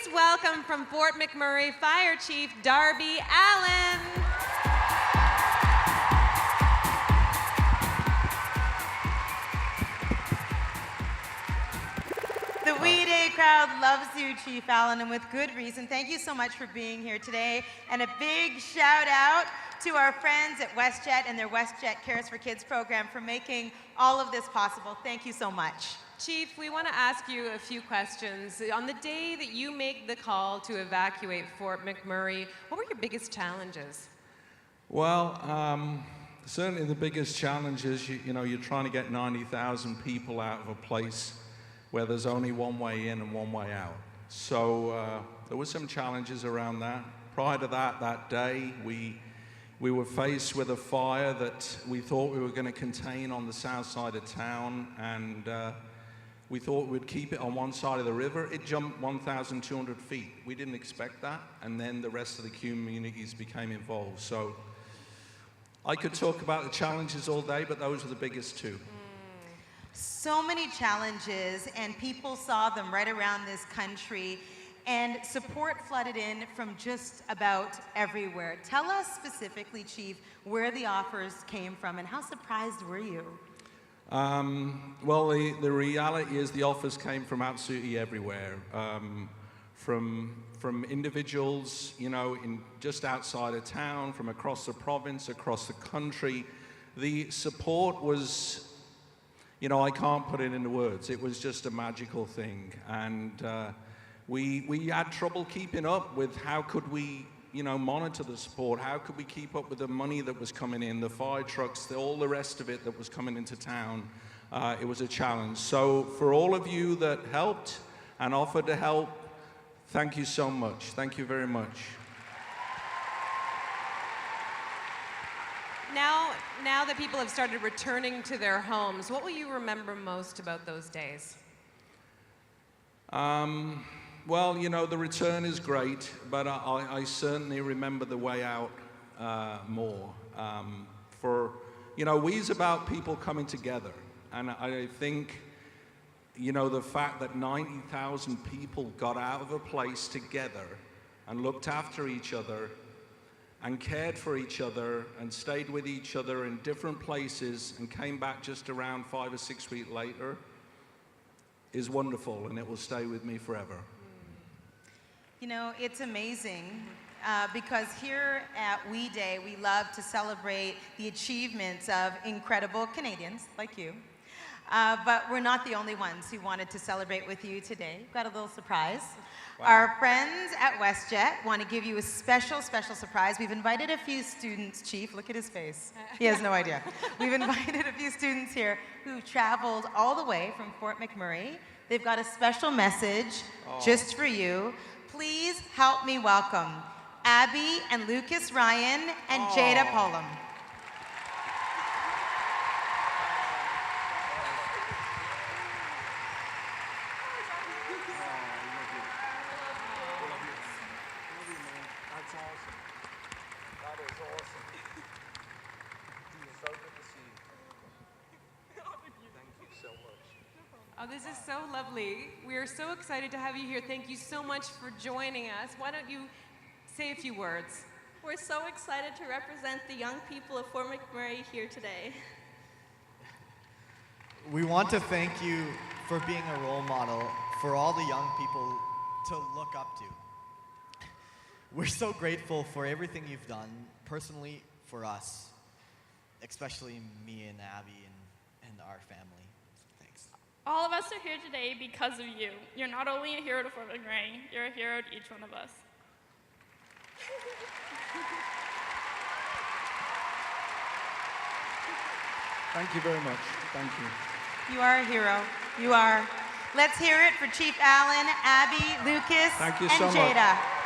Please welcome from Fort McMurray Fire Chief Darby Allen. The We Day crowd loves you, Chief Allen, and with good reason. Thank you so much for being here today. And a big shout out to our friends at WestJet and their WestJet Cares for Kids program for making all of this possible. Thank you so much. Chief, we want to ask you a few questions. On the day that you make the call to evacuate Fort McMurray, what were your biggest challenges? Well, certainly the biggest challenge is, you're trying to get 90,000 people out of a place where there's only one way in and one way out. So there were some challenges around that. Prior to that day, we were faced with a fire that we thought we were going to contain on the south side of town, and we thought we'd keep it on one side of the river. It jumped 1,200 feet. We didn't expect that, and then the rest of the communities became involved. So I could talk about the challenges all day, but those were the biggest two. So many challenges, and people saw them right around this country, and support flooded in from just about everywhere. Tell us specifically, Chief, where the offers came from, and how surprised were you? Well, the reality is the offers came from absolutely everywhere. From individuals, in just outside of town, from across the province, across the country. The support was, I can't put it into words. It was just a magical thing. And we had trouble keeping up with how could we, monitor the support. How could we keep up with the money that was coming in, the fire trucks, all the rest of it that was coming into town? It was a challenge. So for all of you that helped and offered to help, thank you so much. Thank you very much. Now that people have started returning to their homes, what will you remember most about those days? Well, the return is great, but I certainly remember the way out more. We's about people coming together. And I think, the fact that 90,000 people got out of a place together and looked after each other and cared for each other and stayed with each other in different places and came back just around 5 or 6 weeks later is wonderful, and it will stay with me forever. It's amazing because here at We Day, we love to celebrate the achievements of incredible Canadians like you. But we're not the only ones who wanted to celebrate with you today. We've got a little surprise. Wow. Our friends at WestJet want to give you a special, special surprise. We've invited a few students, Chief, look at his face. He has no idea. We've invited a few students here who traveled all the way from Fort McMurray. They've got a special message just for you. Please help me welcome Abby and Lucas Ryan and Jada Pullum. Oh, this is so lovely. We are so excited to have you here. Thank you so much for joining us. Why don't you say a few words? We're so excited to represent the young people of Fort McMurray here today. We want to thank you for being a role model for all the young people to look up to. We're so grateful for everything you've done, personally for us, especially me and Abby and our family. All of us are here today because of you. You're not only a hero to Fort McMurray, you're a hero to each one of us. Thank you very much. Thank you. You are a hero. You are. Let's hear it for Chief Allen, Abby, Lucas, Thank you and so much. Jada.